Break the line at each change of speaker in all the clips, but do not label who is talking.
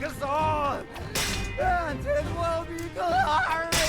us all, and it will be glorious!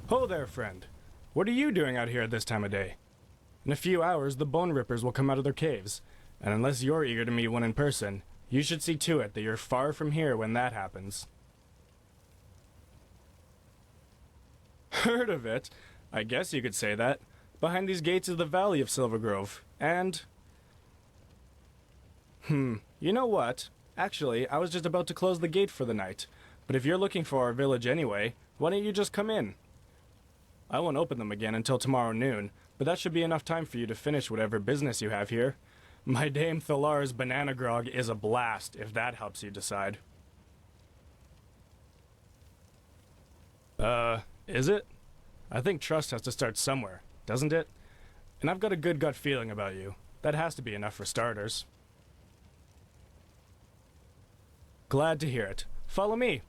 Ho there, friend. What are you doing out here at this time of day? In a few hours, the Bone Rippers will come out of their caves, and unless you're eager to meet one in person, you should see to it that you're far from here when that happens. Heard of it? I guess you could say that. Behind these gates is the Valley of Silver Grove, and... you know what? Actually, I was just about to close the gate for the night, but if you're looking for our village anyway, why don't you just come in? I won't open them again until tomorrow noon, but that should be enough time for you to finish whatever business you have here. My Dame Thalar's banana grog is a blast, if that helps you decide. Is it? I think trust has to start somewhere, doesn't it? And I've got a good gut feeling about you. That has to be enough for starters. Glad to hear it. Follow me.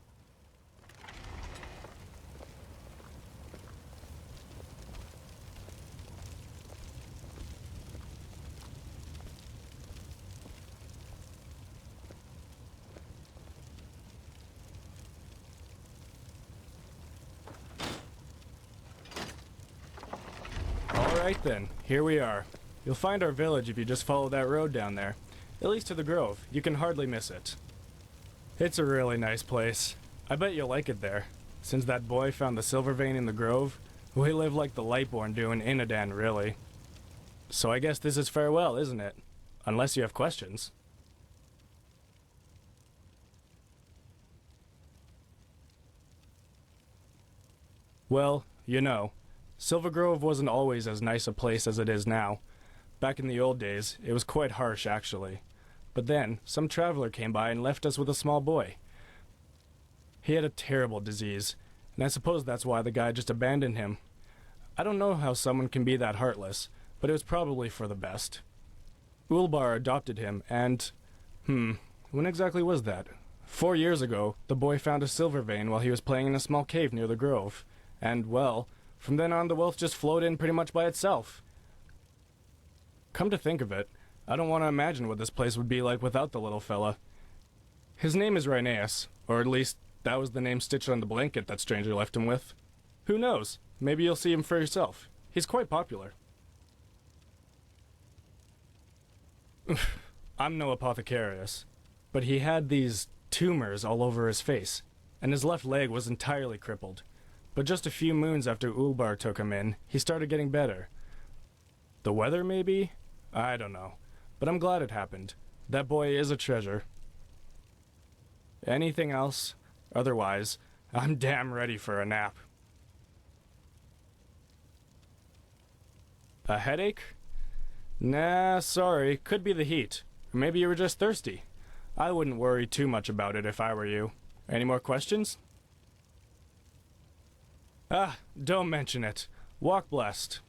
Alright then, here we are. You'll find our village if you just follow that road down there. At least to the grove, you can hardly miss it. It's a really nice place. I bet you'll like it there. Since that boy found the silver vein in the grove, we live like the Lightborn do in Inadan, really. So I guess this is farewell, isn't it? Unless you have questions. Well, you know, Silver Grove wasn't always as nice a place as it is now. Back in the old days, it was quite harsh, actually. But then, some traveler came by and left us with a small boy. He had a terrible disease, and I suppose that's why the guy just abandoned him. I don't know how someone can be that heartless, but it was probably for the best. Ulbar adopted him, and... when exactly was that? 4 years ago, the boy found a silver vein while he was playing in a small cave near the grove. And, well, from then on the wealth just flowed in pretty much by itself. Come to think of it, I don't want to imagine what this place would be like without the little fella. His name is Rhinneus, or at least that was the name stitched on the blanket that stranger left him with. Who knows? Maybe you'll see him for yourself. He's quite popular. I'm no apothecarius, but he had these tumors all over his face, and his left leg was entirely crippled. But just a few moons after Ulbar took him in, he started getting better. The weather, maybe? I don't know. But I'm glad it happened. That boy is a treasure. Anything else? Otherwise, I'm damn ready for a nap. A headache? Nah, sorry. Could be the heat. Or maybe you were just thirsty. I wouldn't worry too much about it if I were you. Any more questions? Ah, don't mention it. Walk blessed.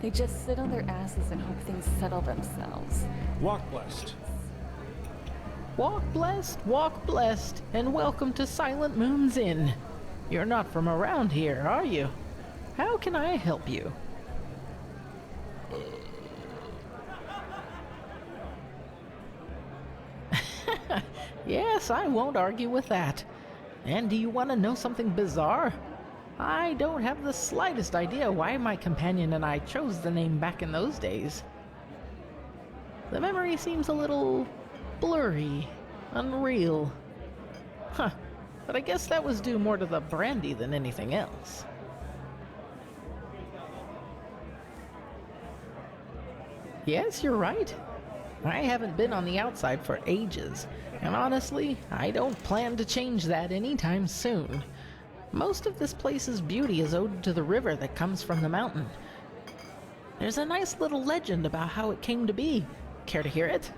They just sit on their asses and hope things settle themselves.
Walk blessed.
Walk blessed, and welcome to Silent Moon's Inn. You're not from around here, are you? How can I help you? Yes, I won't argue with that. And do you want to know something bizarre? I don't have the slightest idea why my companion and I chose the name back in those days. The memory seems a little blurry, unreal. Huh, but I guess that was due more to the brandy than anything else. Yes, you're right. I haven't been on the outside for ages, and honestly, I don't plan to change that anytime soon. Most of this place's beauty is owed to the river that comes from the mountain. There's a nice little legend about how it came to be. Care to hear it?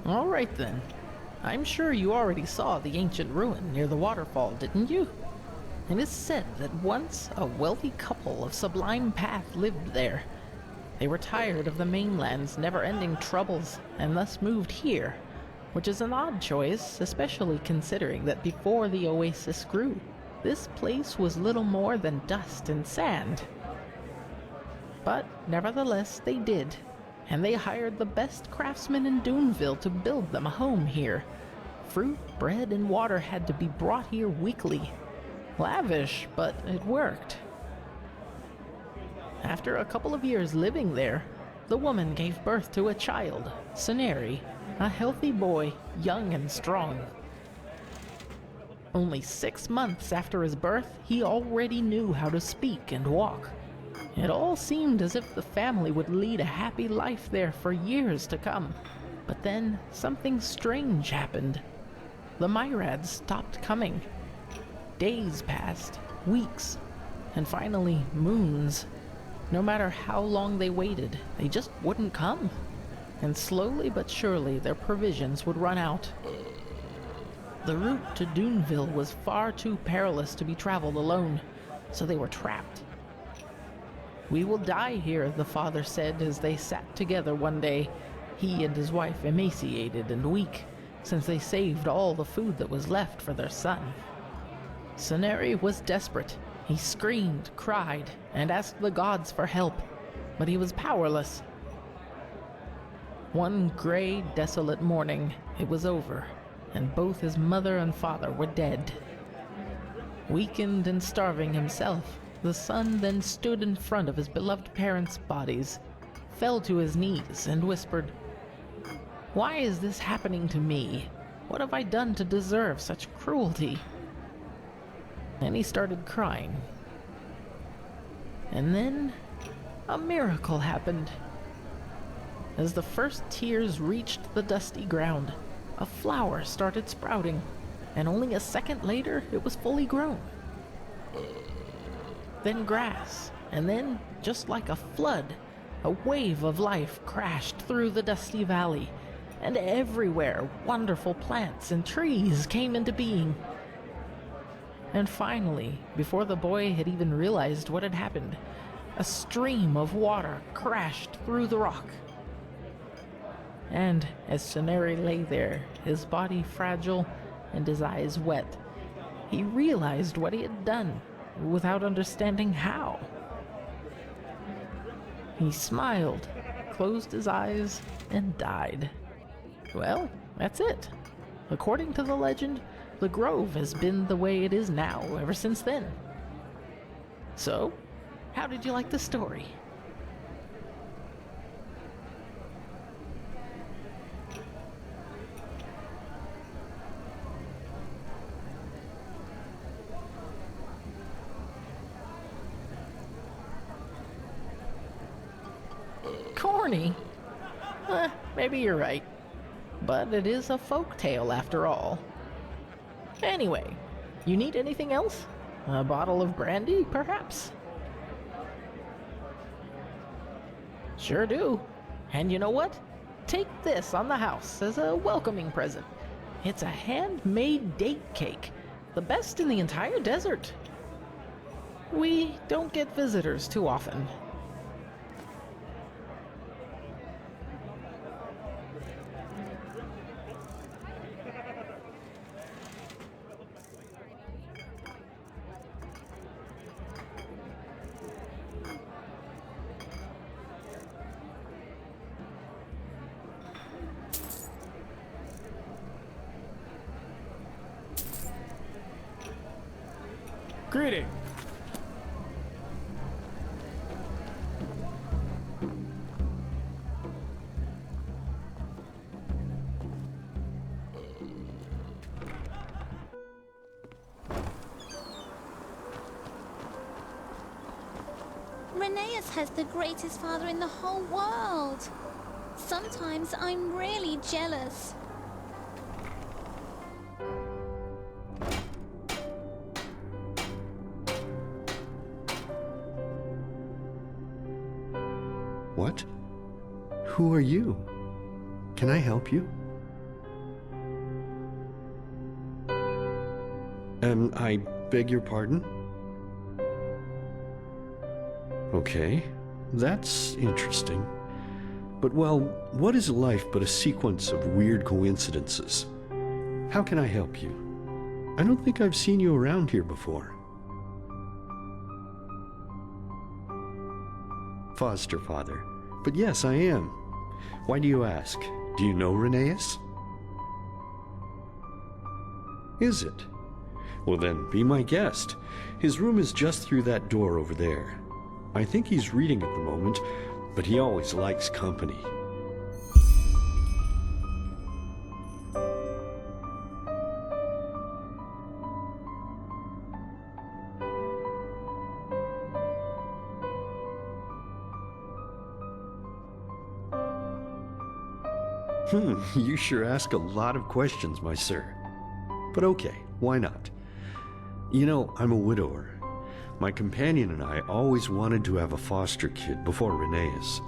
All right then. I'm sure you already saw the ancient ruin near the waterfall, didn't you? It is said that once a wealthy couple of sublime path lived there. They were tired of the mainland's never-ending troubles and thus moved here, which is an odd choice, especially considering that before the oasis grew, this place was little more than dust and sand. But nevertheless they did, and they hired the best craftsmen in Duneville to build them a home here. Fruit, bread, and water had to be brought here weekly. Lavish, but it worked. After a couple of years living there, the woman gave birth to a child, Ceneri, a healthy boy, young and strong. Only 6 months after his birth, he already knew how to speak and walk. It all seemed as if the family would lead a happy life there for years to come. But then something strange happened. The Myrads stopped coming. Days passed, weeks, and finally moons. No matter how long they waited, they just wouldn't come. And slowly but surely their provisions would run out. The route to Duneville was far too perilous to be traveled alone, so they were trapped. "We will die here," the father said as they sat together one day, he and his wife emaciated and weak, since they saved all the food that was left for their son. Ceneri was desperate. He screamed, cried, and asked the gods for help, but he was powerless. One gray, desolate morning, it was over, and both his mother and father were dead. Weakened and starving himself, the son then stood in front of his beloved parents' bodies, fell to his knees, and whispered, "Why is this happening to me? What have I done to deserve such cruelty?" And he started crying. And then a miracle happened. As the first tears reached the dusty ground, a flower started sprouting, and only a second later it was fully grown. Then grass, and then, just like a flood, a wave of life crashed through the dusty valley, and everywhere wonderful plants and trees came into being. And finally, before the boy had even realized what had happened, a stream of water crashed through the rock. And as Ceneri lay there, his body fragile and his eyes wet, he realized what he had done, without understanding how. He smiled, closed his eyes, and died. Well, that's it. According to the legend, the grove has been the way it is now ever since then. So, how did you like the story? Corny? Maybe you're right. But it is a folk tale after all. Anyway, you need anything else? A bottle of brandy, perhaps? Sure do. And you know what? Take this on the house as a welcoming present. It's a handmade date cake. The best in the entire desert. We don't get visitors too often.
Greeting!
Rhinеус has the greatest father in the whole world. Sometimes I'm really jealous.
What? Who are you? Can I help you? I beg your pardon? Okay, that's interesting. But well, what is life but a sequence of weird coincidences? How can I help you? I don't think I've seen you around here before. Foster father. But yes, I am. Why do you ask? Do you know Rhinеус? Is it? Well then, be my guest. His room is just through that door over there. I think he's reading at the moment, but he always likes company. You sure ask a lot of questions, my sir. But okay, why not? You know, I'm a widower. My companion and I always wanted to have a foster kid before Rhinеус.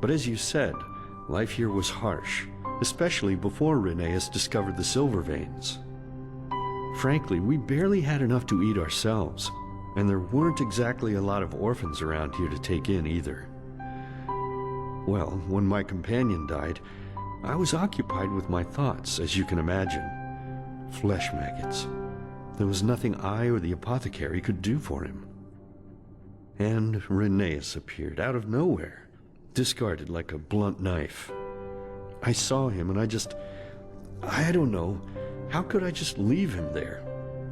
But as you said, life here was harsh, especially before Rhinеус discovered the silver veins. Frankly, we barely had enough to eat ourselves, and there weren't exactly a lot of orphans around here to take in either. Well, when my companion died, I was occupied with my thoughts, as you can imagine. Flesh maggots. There was nothing I or the apothecary could do for him. And Rhinеус appeared out of nowhere, discarded like a blunt knife. I saw him and I don't know, how could I just leave him there?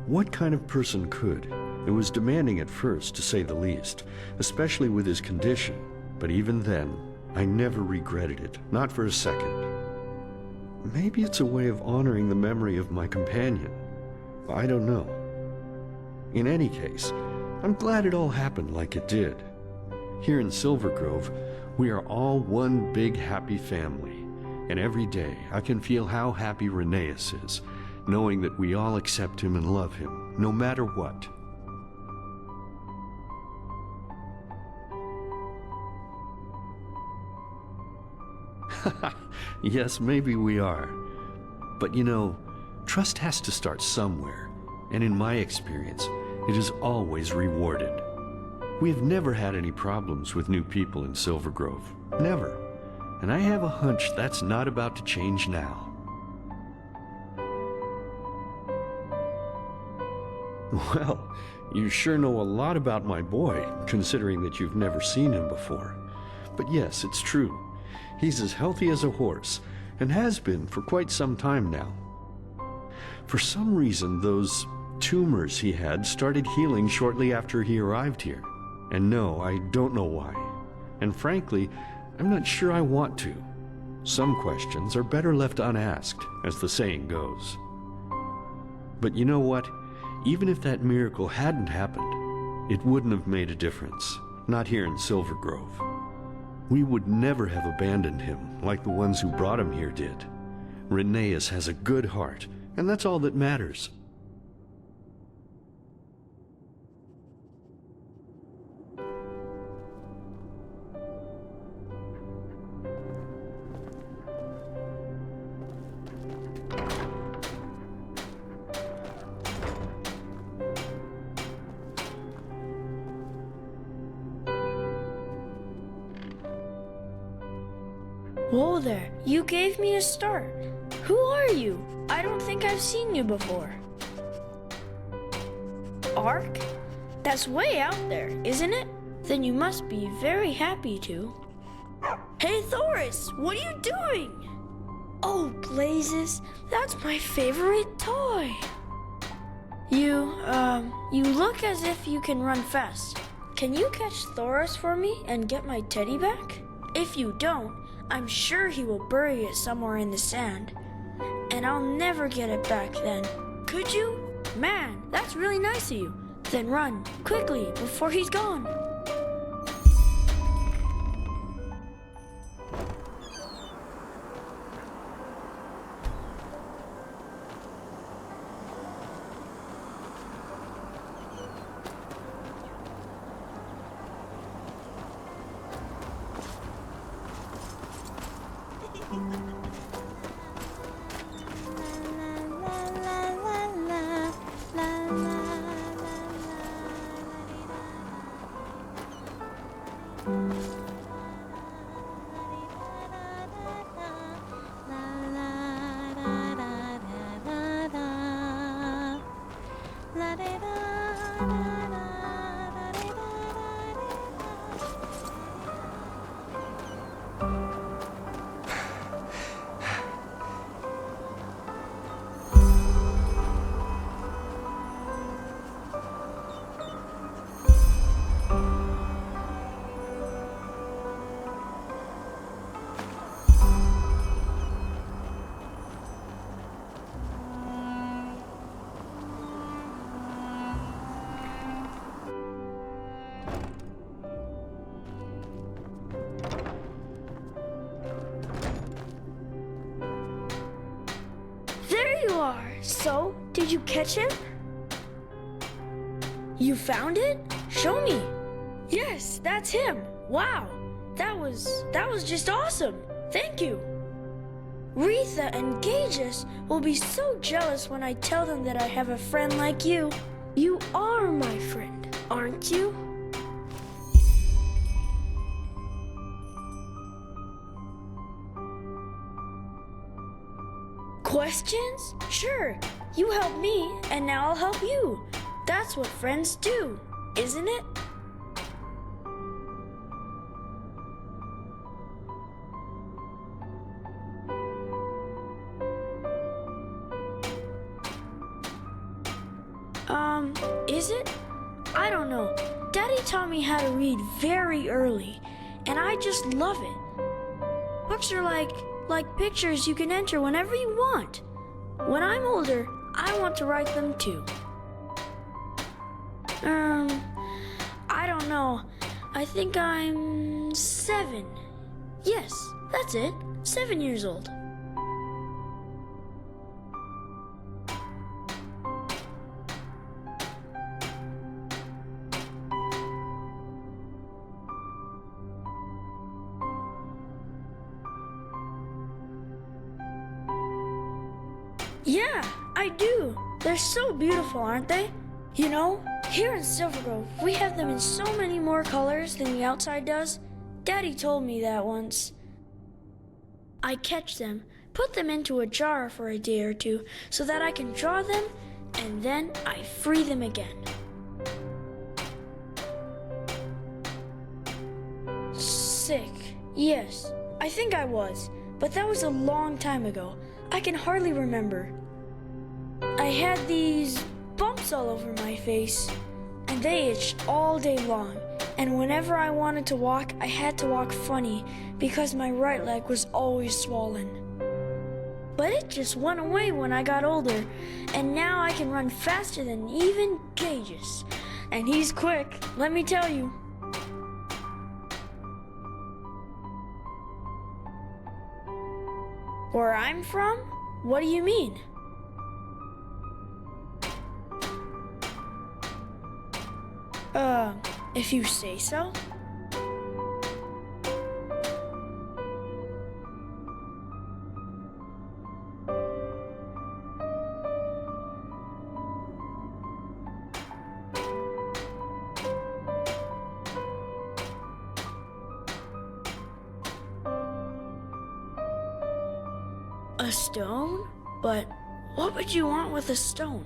What kind of person could? It was demanding at first, to say the least, especially with his condition, but even then, I never regretted it, not for a second. Maybe it's a way of honoring the memory of my companion. I don't know. In any case, I'm glad it all happened like it did. Here in Silver Grove, we are all one big happy family, and every day I can feel how happy Rhinеус is, knowing that we all accept him and love him, no matter what. Yes, maybe we are. But you know, trust has to start somewhere, and in my experience, it is always rewarded. We have never had any problems with new people in Silver Grove. Never. And I have a hunch that's not about to change now. Well, you sure know a lot about my boy, considering that you've never seen him before. But yes, it's true. He's as healthy as a horse, and has been for quite some time now. For some reason, those tumors he had started healing shortly after he arrived here. And no, I don't know why. And frankly, I'm not sure I want to. Some questions are better left unasked, as the saying goes. But you know what? Even if that miracle hadn't happened, it wouldn't have made a difference. Not here in Silver Grove. We would never have abandoned him like the ones who brought him here did. Rhinеус has a good heart, and that's all that matters.
Whoa there, you gave me a start. Who are you? I don't think I've seen you before. Ark? That's way out there, isn't it? Then you must be very happy to. Hey Thoris, what are you doing? Oh, Blazes, that's my favorite toy. You look as if you can run fast. Can you catch Thoris for me and get my teddy back? If you don't, I'm sure he will bury it somewhere in the sand. And I'll never get it back then. Could you? Man, that's really nice of you. Then run, quickly, before he's gone. So, did you catch him? You found it? Show me. Yes, that's him. Wow, that was just awesome. Thank you. Retha and Gages will be so jealous when I tell them that I have a friend like you. You are my friend, aren't you? Questions? Sure. You helped me, and now I'll help you. That's what friends do, isn't it? Is it? I don't know. Daddy taught me how to read very early, and I just love it. Books are like pictures you can enter whenever you want. When I'm older, I want to write them too. I don't know. I think I'm 7. Yes, that's it. 7 years old. Yeah, I do. They're so beautiful, aren't they? You know, here in Silver Grove, we have them in so many more colors than the outside does. Daddy told me that once. I catch them, put them into a jar for a day or two so that I can draw them, and then I free them again. Sick. Yes, I think I was, but that was a long time ago. I can hardly remember. I had these bumps all over my face, and they itched all day long. And whenever I wanted to walk, I had to walk funny because my right leg was always swollen. But it just went away when I got older, and now I can run faster than even Gages. And he's quick, let me tell you. Where I'm from? What do you mean? If you say so. A stone? But what would you want with a stone?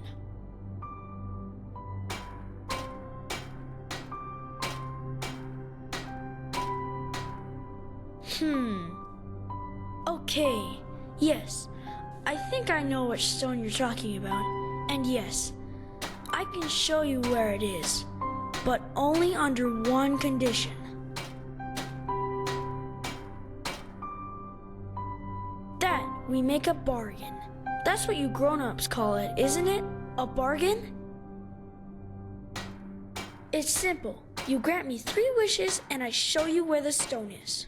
Okay, yes. I think I know which stone you're talking about. And yes, I can show you where it is, but only under one condition. That we make a bargain. That's what you grown-ups call it, isn't it? A bargain? It's simple. You grant me 3 wishes and I show you where the stone is.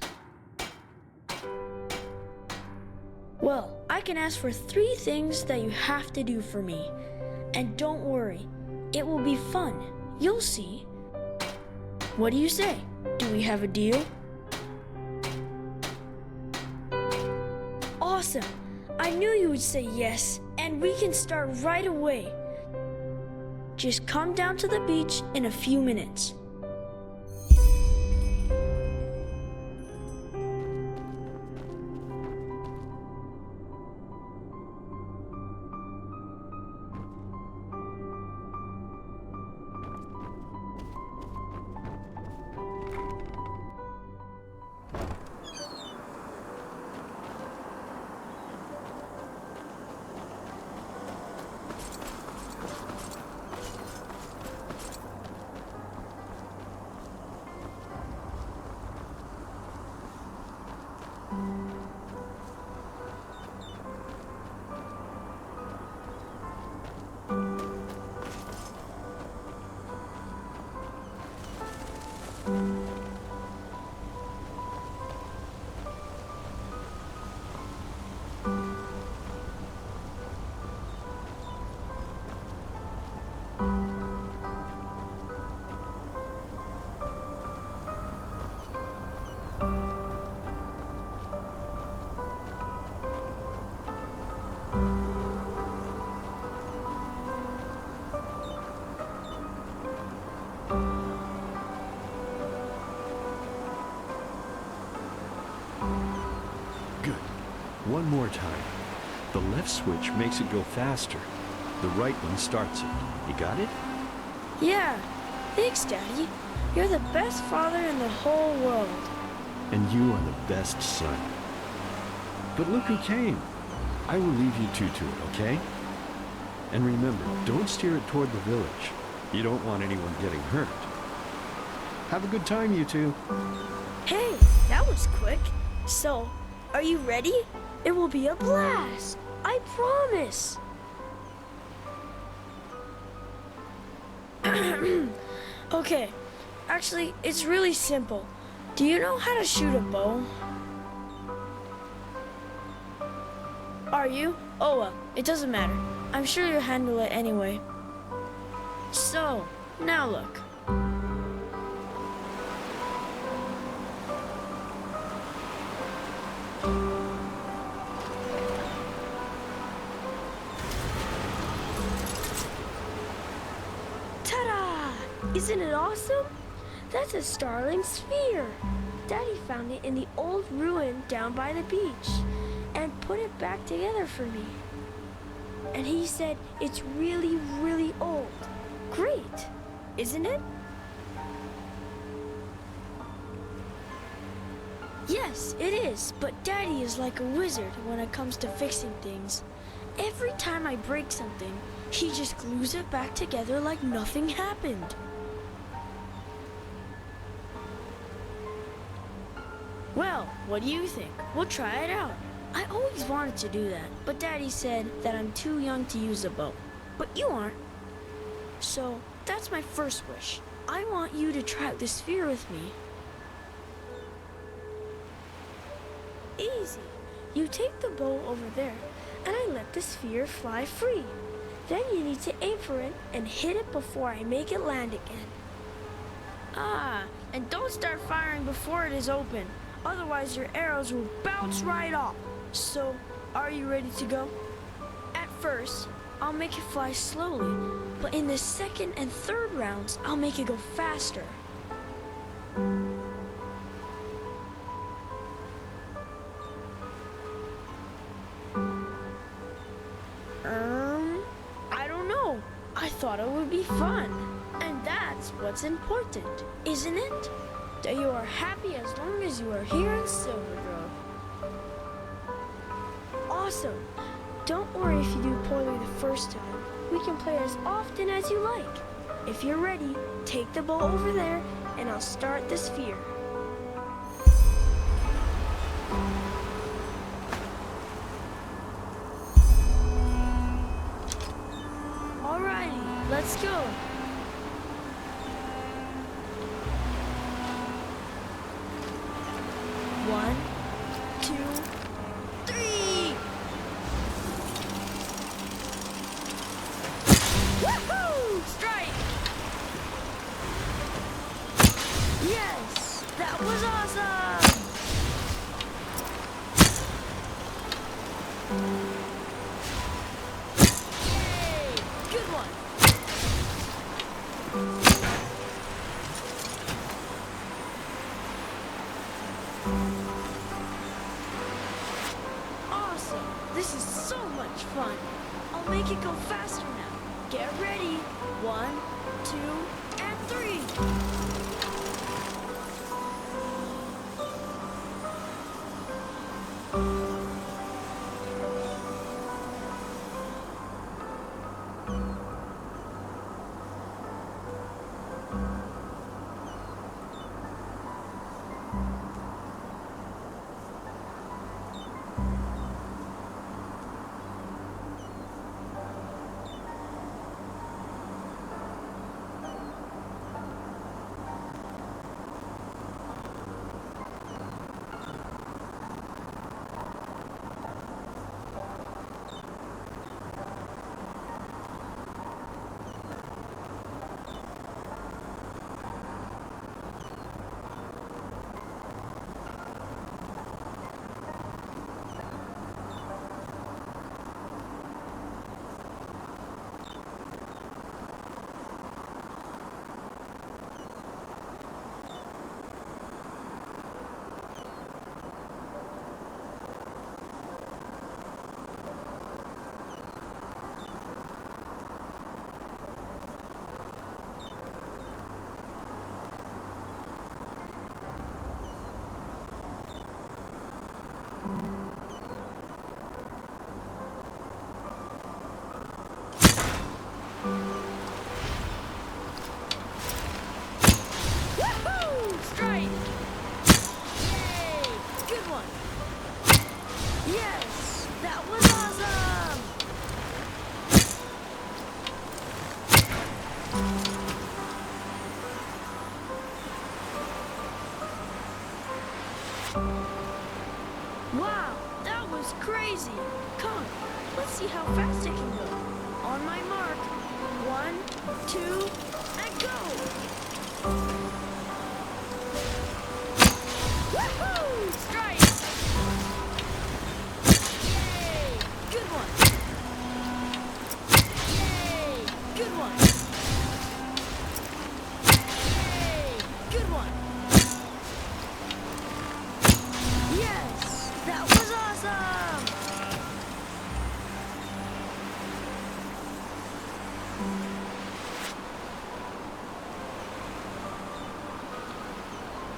Well, I can ask for 3 things that you have to do for me. And don't worry, it will be fun. You'll see. What do you say? Do we have a deal? Awesome! I knew you would say yes, and we can start right away. Just come down to the beach in a few minutes.
Good. One more time. The left switch makes it go faster. The right one starts it. You got it?
Yeah, thanks, Daddy. You're the best father in the whole world.
And you are the best son. But look who came. I will leave you two to it, okay? And remember, don't steer it toward the village. You don't want anyone getting hurt. Have a good time, you two.
Hey, that was quick. So, are you ready? It will be a blast. I promise. Okay, actually, it's really simple. Do you know how to shoot a bow? Are you? Oh well, it doesn't matter. I'm sure you'll handle it anyway. So, now look. Ta-da! Isn't it awesome? That's a starling sphere. Daddy found it in the old ruin down by the beach and put it back together for me. And he said it's really, really old. Great, isn't it? Yes, it is, but Daddy is like a wizard when it comes to fixing things. Every time I break something, he just glues it back together like nothing happened. Well, what do you think? We'll try it out. I always wanted to do that, but Daddy said that I'm too young to use a bow. But you aren't. So, that's my first wish. I want you to try out the sphere with me. Easy. You take the bow over there, and I let the sphere fly free. Then you need to aim for it and hit it before I make it land again. Ah, and don't start firing before it is open. Otherwise your arrows will bounce right off. So, are you ready to go? At first, I'll make it fly slowly, but in the second and third rounds, I'll make it go faster. That's what's important, isn't it? That you are happy as long as you are here in Silver Grove. Awesome. Don't worry if you do poorly the first time. We can play as often as you like. If you're ready, take the ball over there and I'll start the sphere. Alrighty, let's go. One, two, three! Woohoo! Strike! Yes! That was awesome! Yay! Good one! Awesome! This is so much fun. I'll make it go faster now. Get ready. 1, 2, and 3. Woohoo! Strike! Yay! Good one! Yes! That was awesome! Wow! That was crazy! Come, let's see how fast it can go. On my mark. 1, 2, and go! Woohoo! Strike! Yay! Good one! Yay! Good one! Yay! Good one! Yes! That was awesome!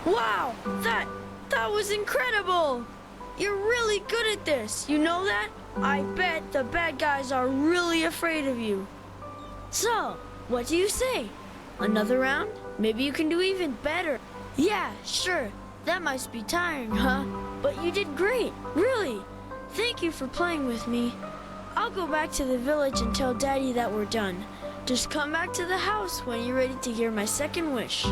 Wow! That was incredible! You're really good at this, you know that? I bet the bad guys are really afraid of you. So, what do you say? Another round? Maybe you can do even better. Yeah, sure. That must be tiring, huh? But you did great, really. Thank you for playing with me. I'll go back to the village and tell Daddy that we're done. Just come back to the house when you're ready to hear my second wish.